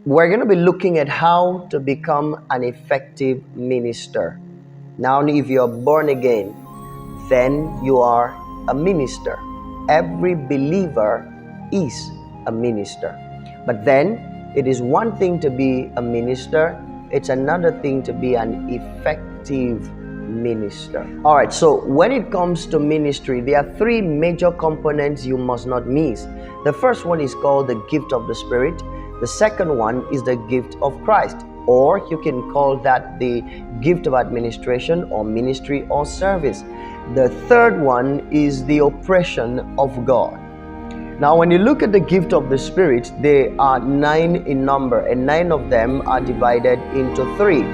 we're going to be looking at how to become an effective minister. Now, if you're born again, then you are a minister. Every believer is a minister. But then it is one thing to be a minister, it's another thing to be an effective minister. All right, so when it comes to ministry, there are three major components you must not miss. The first one is called the gift of the Spirit. The second one is the gift of Christ, or you can call that the gift of administration or ministry or service. The third one is the oppression of God. Now, when you look at the gift of the Spirit, they are 9 in number, and 9 of them are divided into 3.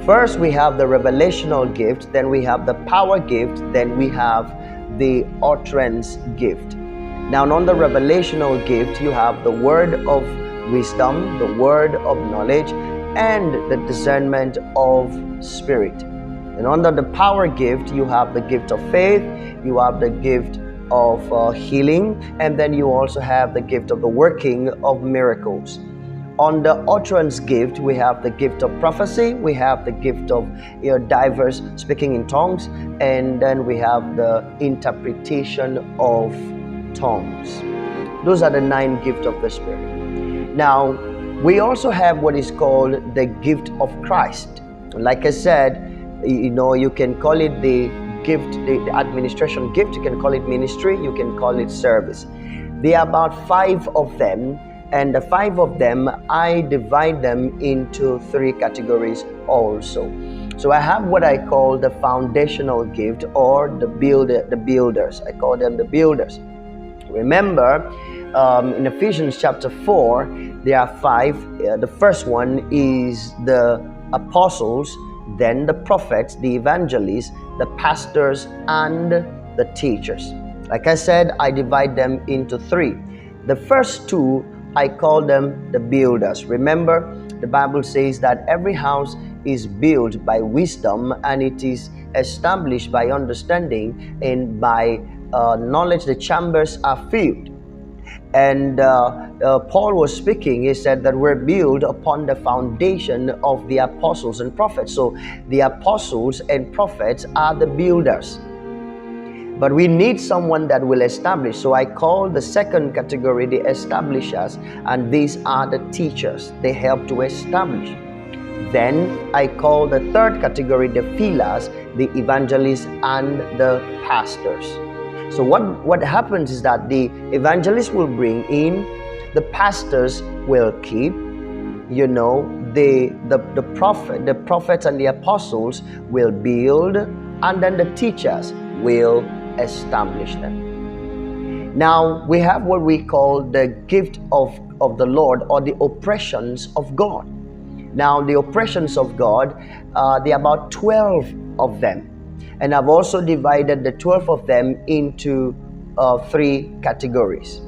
First, we have the revelational gift, then we have the power gift, then we have the utterance gift. Now, on the revelational gift, you have the word of wisdom, the word of knowledge, and the discernment of spirit. And under the power gift, you have the gift of faith, you have the gift of healing, and then you also have the gift of the working of miracles. On the utterance gift, we have the gift of prophecy, we have the gift of diverse speaking in tongues, and then we have the interpretation of tongues. Those are the 9 gifts of the Spirit. Now, we also have what is called the gift of Christ. Like I said, you can call it the gift, the administration gift, you can call it ministry, you can call it service. There are about 5 of them, and the 5 of them, I divide them into 3 categories also. So I have what I call the foundational gift, or the builders. I call them the builders. Remember, in Ephesians chapter 4, there are 5. The first one is the apostles, then the prophets, the evangelists, the pastors, and the teachers. Like I said, I divide them into 3. The first 2, I call them the builders. Remember, the Bible says that every house is built by wisdom, and it is established by understanding, and by knowledge the chambers are filled. And Paul was speaking, he said that we're built upon the foundation of the apostles and prophets. So the apostles and prophets are the builders. But we need someone that will establish. So I call the second category the establishers, and these are the teachers. They help to establish. Then I call the third category the fillers, the evangelists, and the pastors. So what happens is that the evangelists will bring in, the pastors will keep, the prophets and the apostles will build, and then the teachers will establish them. Now we have what we call the gift of the Lord, or the oppressions of God. Now the oppressions of God, there are about 12 of them. And I've also divided the 12 of them into 3 categories.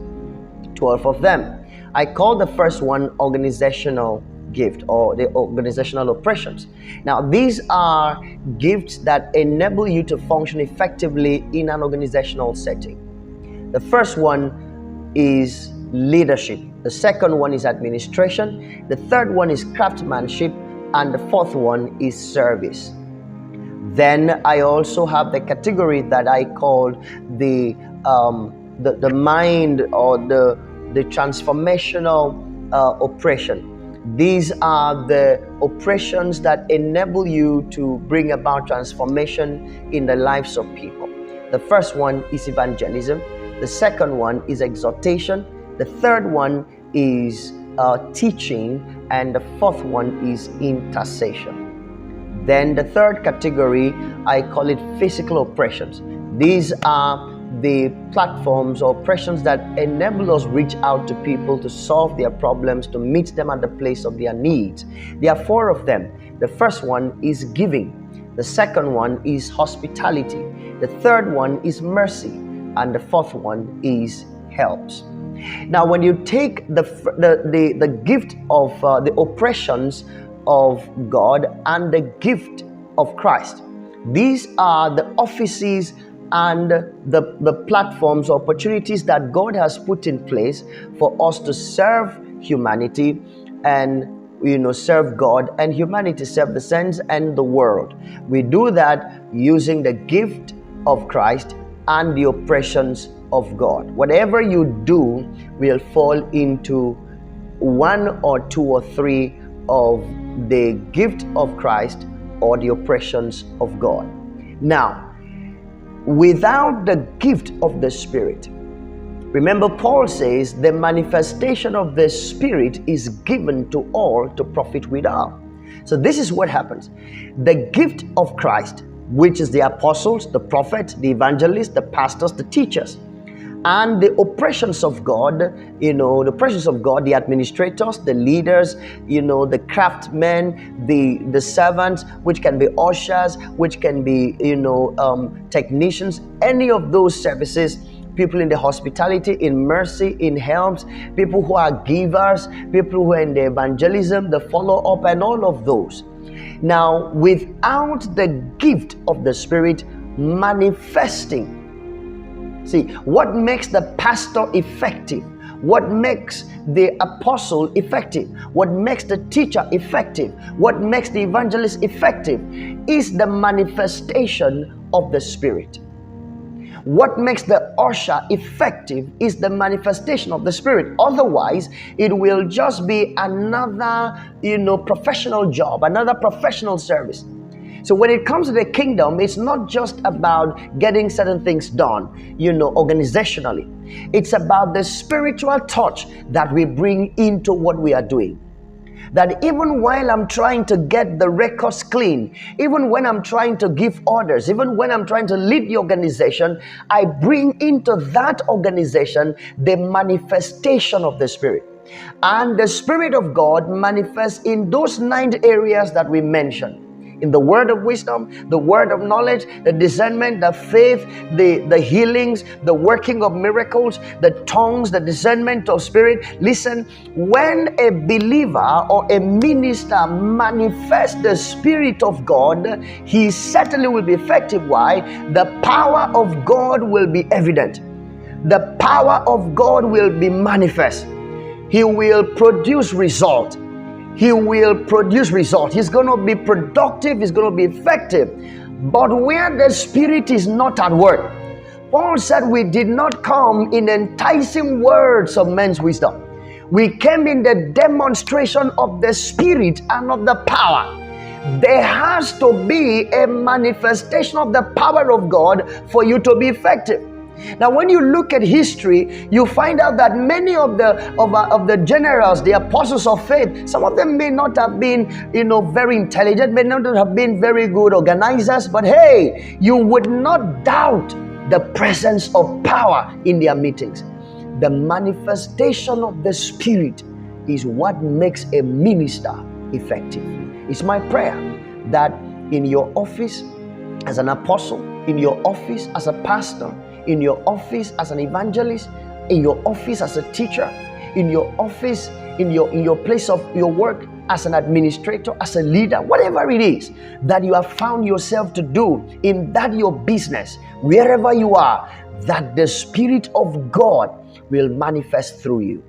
12 of them. I call the first one organizational gift, or the organizational oppressions. Now, these are gifts that enable you to function effectively in an organizational setting. The first one is leadership. The second one is administration. The third one is craftsmanship. And the fourth one is service. Then I also have the category that I call the mind, or the transformational oppression. These are the oppressions that enable you to bring about transformation in the lives of people. The first one is evangelism. The second one is exhortation. The third one is teaching. And the fourth one is intercession. Then the third category, I call it physical oppressions. These are the platforms or oppressions that enable us reach out to people to solve their problems, to meet them at the place of their needs. There are 4 of them. The first one is giving. The second one is hospitality. The third one is mercy. And the fourth one is helps. Now, when you take the gift of the oppressions of God and the gift of Christ, these are the offices and the platforms, opportunities that God has put in place for us to serve humanity and serve God, and humanity serve the saints and the world. We do that using the gift of Christ and the oppressions of God. Whatever you do will fall into one or two or three of the gift of Christ or the oppressions of God. Now, without the gift of the Spirit, remember, Paul says the manifestation of the Spirit is given to all to profit withal. So this is what happens. The gift of Christ, which is the apostles, the prophets, the evangelists, the pastors, the teachers, and the oppressions of God, the oppressions of God, the administrators, the leaders, the craftsmen, the servants, which can be ushers, which can be, technicians, any of those services, people in the hospitality, in mercy, in helps, people who are givers, people who are in the evangelism, the follow-up, and all of those. Now, without the gift of the Spirit manifesting, see, what makes the pastor effective, what makes the apostle effective, what makes the teacher effective, what makes the evangelist effective is the manifestation of the Spirit. What makes the usher effective is the manifestation of the Spirit. Otherwise, it will just be another, professional job, another professional service. So when it comes to the kingdom, it's not just about getting certain things done, organizationally. It's about the spiritual touch that we bring into what we are doing. That even while I'm trying to get the records clean, even when I'm trying to give orders, even when I'm trying to lead the organization, I bring into that organization the manifestation of the Spirit. And the Spirit of God manifests in those 9 areas that we mentioned. In the word of wisdom, the word of knowledge, the discernment, the faith, the healings, the working of miracles, the tongues, the discernment of spirit. Listen, when a believer or a minister manifests the Spirit of God, he certainly will be effective. Why? The power of God will be evident. The power of God will be manifest. He will produce result. He will produce result. He's going to be productive. He's going to be effective. But where the Spirit is not at work, Paul said we did not come in enticing words of men's wisdom. We came in the demonstration of the Spirit and of the power. There has to be a manifestation of the power of God for you to be effective. Now, when you look at history, you find out that many of the generals, the apostles of faith, some of them may not have been, very intelligent, may not have been very good organizers, but hey, you would not doubt the presence of power in their meetings. The manifestation of the Spirit is what makes a minister effective. It's my prayer that in your office as an apostle, in your office as a pastor, in your office as an evangelist, in your office as a teacher, in your office, in your place of your work as an administrator, as a leader, whatever it is that you have found yourself to do in that your business, wherever you are, that the Spirit of God will manifest through you.